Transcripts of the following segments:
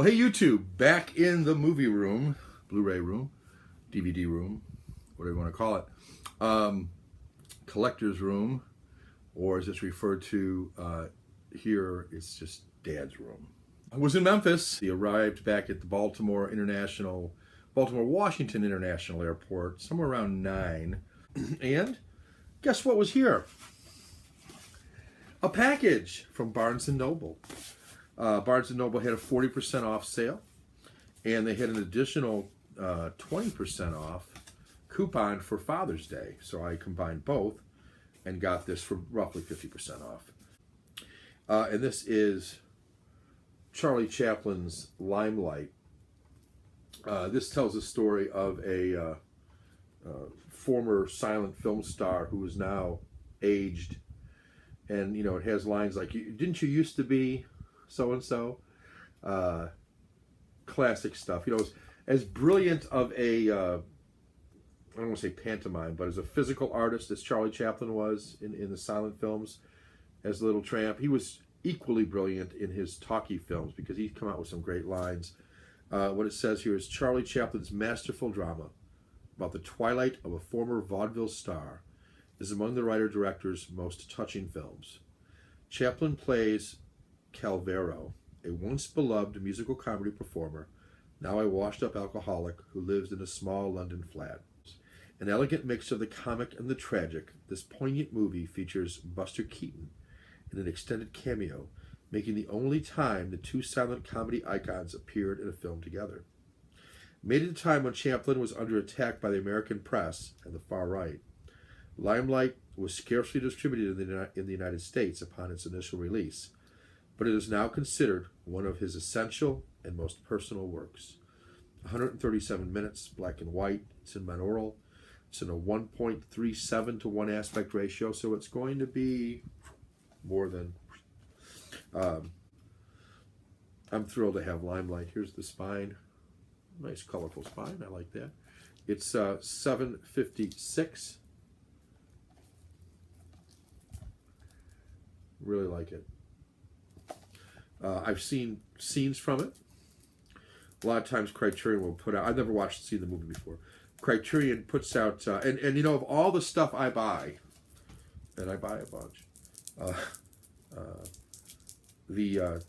Well, hey YouTube, back in the movie room, Blu-ray room, DVD room, whatever you want to call it, collector's room, or as it's referred to here, it's just Dad's room. I was in Memphis. He arrived back at the Washington International Airport somewhere around 9, and guess what was here? A package from Barnes & Noble. Barnes & Noble had a 40% off sale, and they had an additional 20% off coupon for Father's Day. So I combined both and got this for roughly 50% off. And this is Charlie Chaplin's Limelight. This tells a story of a former silent film star who is now aged. And, you know, it has lines like, didn't you used to be so-and-so? Classic stuff. You know, as brilliant of a, I don't want to say pantomime, but as a physical artist as Charlie Chaplin was in the silent films as Little Tramp, he was equally brilliant in his talkie films because he'd come out with some great lines. What it says here is Charlie Chaplin's masterful drama about the twilight of a former vaudeville star is among the writer-director's most touching films. Chaplin plays Calvero, a once-beloved musical comedy performer, now a washed-up alcoholic who lives in a small London flat. An elegant mix of the comic and the tragic, this poignant movie features Buster Keaton in an extended cameo, making the only time the two silent comedy icons appeared in a film together. Made at a time when Chaplin was under attack by the American press and the far right, Limelight was scarcely distributed in the United States upon its initial release, but it is now considered one of his essential and most personal works. 137 minutes, black and white. It's in monaural. It's in a 1.37 to 1 aspect ratio, so it's going to be more than... I'm thrilled to have Limelight. Here's the spine. Nice colorful spine. I like that. It's $7.56. Really like it. I've seen scenes from it. A lot of times Criterion will put out, I've never seen the movie before. Criterion puts out, and you know, of all the stuff I buy, and I buy a bunch, the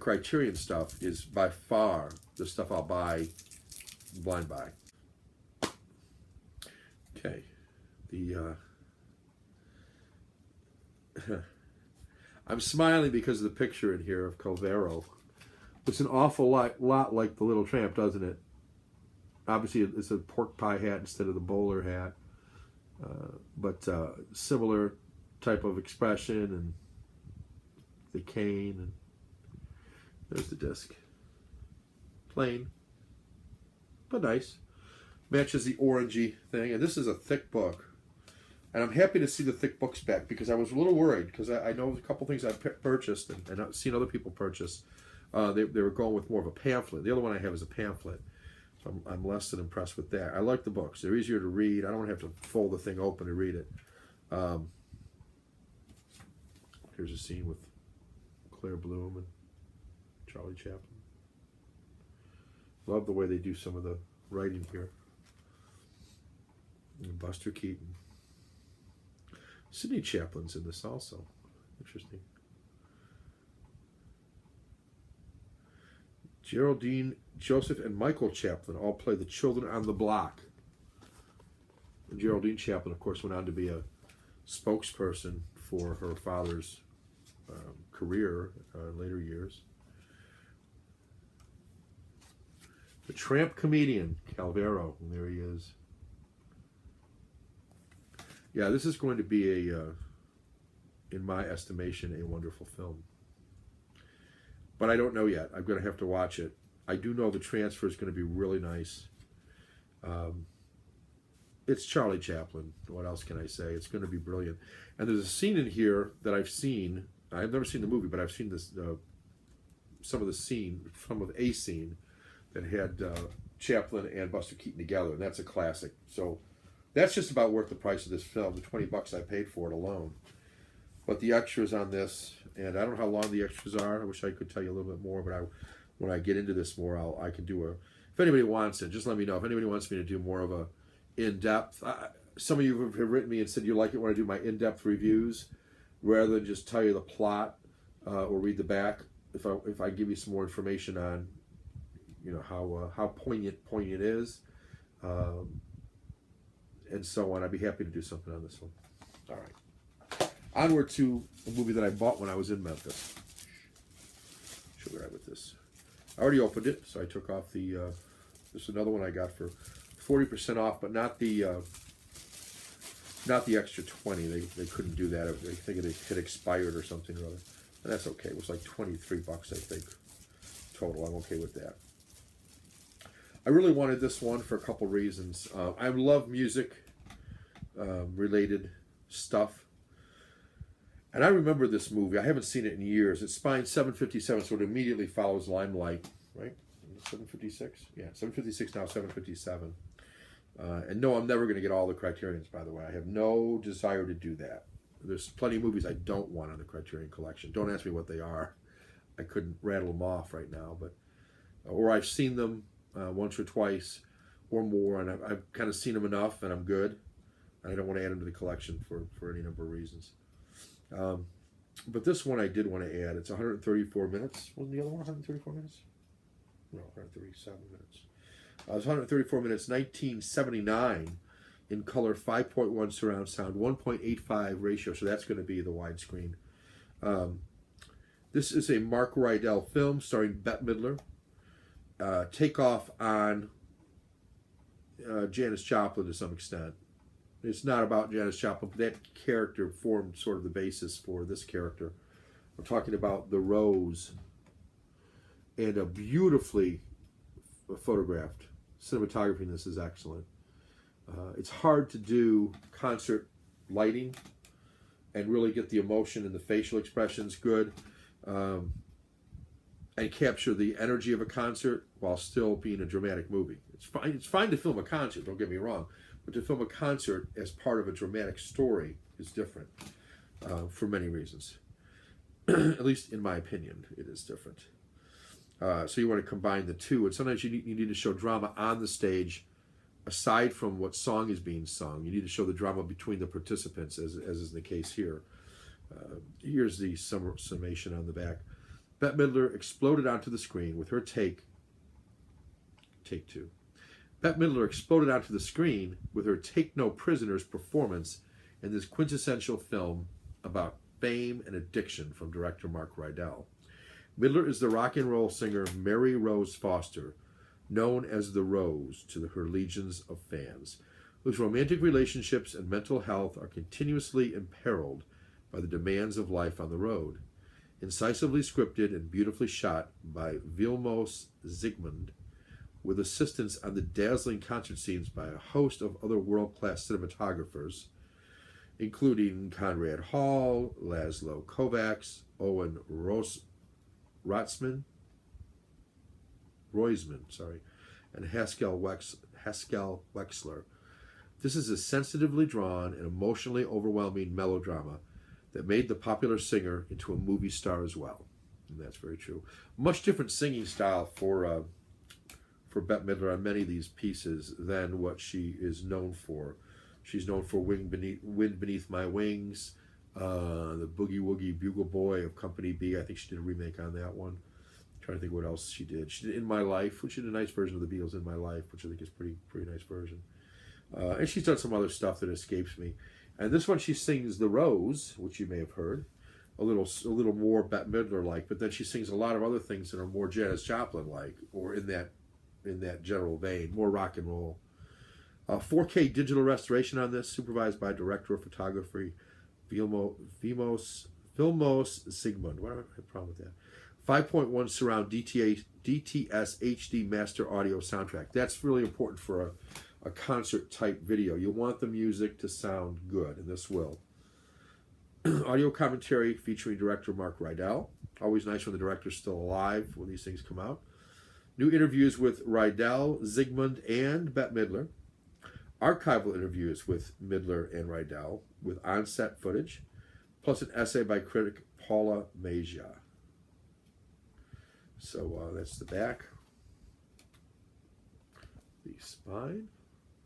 Criterion stuff is by far the stuff I'll buy blind buy. Okay, I'm smiling because of the picture in here of Calvero. It's an awful lot like the Little Tramp, doesn't it? Obviously, it's a pork pie hat instead of the bowler hat, but similar type of expression and the cane. And there's the disc. Plain, but nice. Matches the orangey thing, and this is a thick book. And I'm happy to see the thick books back because I was a little worried because I know a couple things I've purchased and I've seen other people purchase. They were going with more of a pamphlet. The other one I have is a pamphlet. So I'm less than impressed with that. I like the books. They're easier to read. I don't have to fold the thing open to read it. Here's a scene with Claire Bloom and Charlie Chaplin. Love the way they do some of the writing here. And Buster Keaton. Sidney Chaplin's in this also. Interesting. Geraldine, Joseph, and Michael Chaplin all play the children on the block. And Geraldine Chaplin, of course, went on to be a spokesperson for her father's career in later years. The Tramp comedian, Calvero, and there he is. Yeah, this is going to be in my estimation, a wonderful film. But I don't know yet. I'm going to have to watch it. I do know the transfer is going to be really nice. It's Charlie Chaplin. What else can I say? It's going to be brilliant. And there's a scene in here that I've seen. I've never seen the movie, but I've seen this some of a scene that had Chaplin and Buster Keaton together, and that's a classic. So that's just about worth the price of this film, the $20 I paid for it alone. But the extras on this, and I don't know how long the extras are. I wish I could tell you a little bit more, but when I get into this more, I can do a. If anybody wants it, just let me know. If anybody wants me to do more of a in-depth, some of you have written me and said you like it when I do my in-depth reviews, rather than just tell you the plot or read the back. If I give you some more information on, how poignant it is, and so on, I'd be happy to do something on this one. All right, onward to a movie that I bought when I was in Memphis. Should we grab with this? I already opened it, so I took off the. This is another one I got for 40% off, but not the extra 20. They couldn't do that. I think it had expired or something or other. And that's okay. It was like $23, I think, total. I'm okay with that. I really wanted this one for a couple reasons. I love music related stuff. And I remember this movie. I haven't seen it in years. It's Spine 757, so it immediately follows Limelight, right? 756? Yeah, 756 now, 757. And no, I'm never going to get all the Criterions, by the way. I have no desire to do that. There's plenty of movies I don't want on the Criterion collection. Don't ask me what they are. I couldn't rattle them off right now. Or I've seen them once or twice or more, and I've kind of seen them enough, and I'm good. And I don't want to add them to the collection for any number of reasons. But this one I did want to add. It's 134 minutes. Wasn't the other one 134 minutes? No, 137 minutes. It's 134 minutes, 1979 in color, 5.1 surround sound, 1.85 ratio, so that's going to be the widescreen. This is a Mark Rydell film starring Bette Midler. Takeoff on Janis Joplin to some extent. It's not about Janis Joplin, but that character formed sort of the basis for this character. We're talking about The Rose, and a beautifully photographed. Cinematography in this is excellent. It's hard to do concert lighting and really get the emotion and the facial expressions good, and capture the energy of a concert while still being a dramatic movie. It's fine to film a concert, don't get me wrong, but to film a concert as part of a dramatic story is different for many reasons. At least in my opinion, it is different. So you want to combine the two, and sometimes you need to show drama on the stage aside from what song is being sung. You need to show the drama between the participants, as is the case here. Here's the summation on the back. Bette Midler exploded onto the screen with her take two. Bette Midler exploded onto the screen with her Take No Prisoners performance in this quintessential film about fame and addiction from director Mark Rydell. Midler is the rock and roll singer Mary Rose Foster, known as the Rose to her legions of fans, whose romantic relationships and mental health are continuously imperiled by the demands of life on the road. Incisively scripted and beautifully shot by Vilmos Zsigmond, with assistance on the dazzling concert scenes by a host of other world-class cinematographers, including Conrad Hall, Laszlo Kovacs, Owen Roisman, and Haskell Wexler. This is a sensitively drawn and emotionally overwhelming melodrama that made the popular singer into a movie star as well. And that's very true. Much different singing style for Bette Midler on many of these pieces than what she is known for. She's known for Wind Beneath My Wings, the Boogie Woogie Bugle Boy of Company B. I think she did a remake on that one. I'm trying to think what else she did. She did In My Life, which is a nice version of the Beatles' In My Life, which I think is pretty nice version. And she's done some other stuff that escapes me. And this one she sings The Rose, which you may have heard, a little more Bette Midler-like, but then she sings a lot of other things that are more Janis Joplin-like, or in that general vein, more rock and roll. 4K digital restoration on this, supervised by director of photography Vilmos Zsigmond. What do I have a problem with that? 5.1 surround DTS HD master audio soundtrack. That's really important for a concert type video. You want the music to sound good, and this will. Audio commentary featuring director Mark Rydell. Always nice when the director's still alive when these things come out. New interviews with Rydell, Zsigmond, and Bette Midler. Archival interviews with Midler and Rydell with on-set footage, plus an essay by critic Paula Magia. So that's the back. The spine,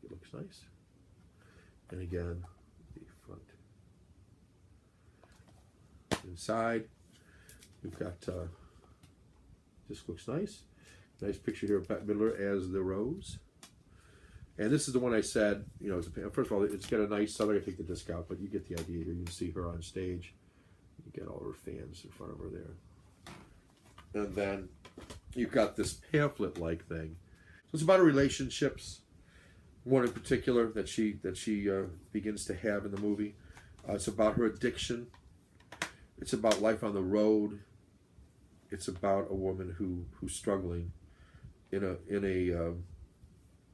it looks nice. And again, the front. Inside, we've got, this looks nice. Nice picture here of Bette Midler as the Rose. And this is the one I said, you know, first of all, it's got a nice, I'm not going to take the disc out, but you get the idea here. You can see her on stage. You get all her fans in front of her there. And then you've got this pamphlet-like thing. So it's about her relationships, one in particular that she begins to have in the movie. It's about her addiction. It's about life on the road. It's about a woman who's struggling in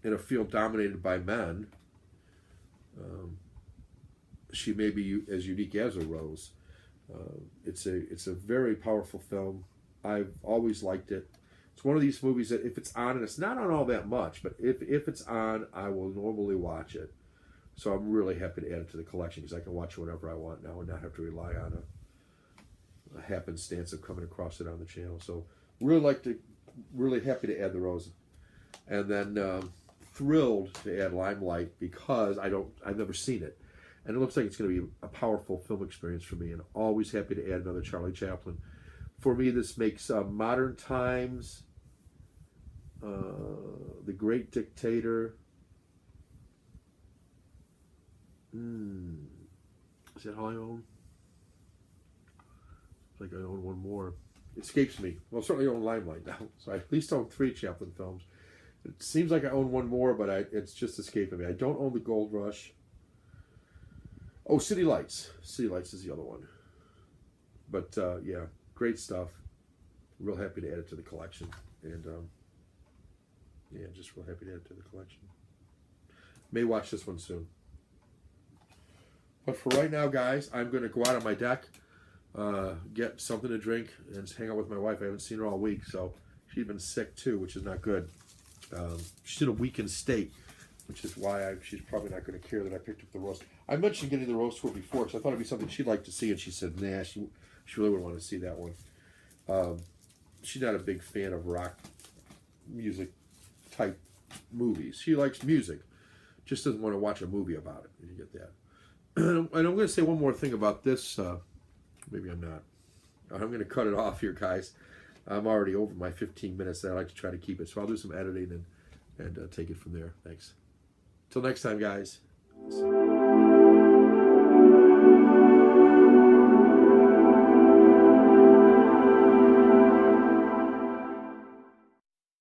a field dominated by men. She may be as unique as a Rose. It's a very powerful film. I've always liked it. It's one of these movies that if it's on, and it's not on all that much, but if it's on, I will normally watch it. So I'm really happy to add it to the collection because I can watch it whenever I want now and not have to rely on a happenstance of coming across it on the channel. So really happy to add the Rose. And then thrilled to add Limelight because I've never seen it. And it looks like it's going to be a powerful film experience for me, and always happy to add another Charlie Chaplin. For me, this makes Modern Times, The Great Dictator. Is that all I own? It's like I own one more. It escapes me. Well, I certainly own Limelight now, so I at least own 3 Chaplin films. It seems like I own one more, but it's just escaping me. I don't own The Gold Rush. Oh, City Lights. City Lights is the other one. But yeah, great stuff. Real happy to add it to the collection. And yeah, just real happy to add it to the collection. May watch this one soon. But for right now, guys, I'm going to go out on my deck, get something to drink, and hang out with my wife. I haven't seen her all week, so she's been sick too, which is not good. She's in a weakened state, which is why she's probably not going to care that I picked up the roast. I mentioned getting the roast for her before, because I thought it'd be something she'd like to see, and she said, nah, she really wouldn't want to see that one. She's not a big fan of rock music type movies. She likes music, just doesn't want to watch a movie about it. You get that. And I'm going to say one more thing about this. Maybe I'm not. I'm going to cut it off here, guys. I'm already over my 15 minutes that I like to try to keep it. So I'll do some editing and take it from there. Thanks. Till next time, guys.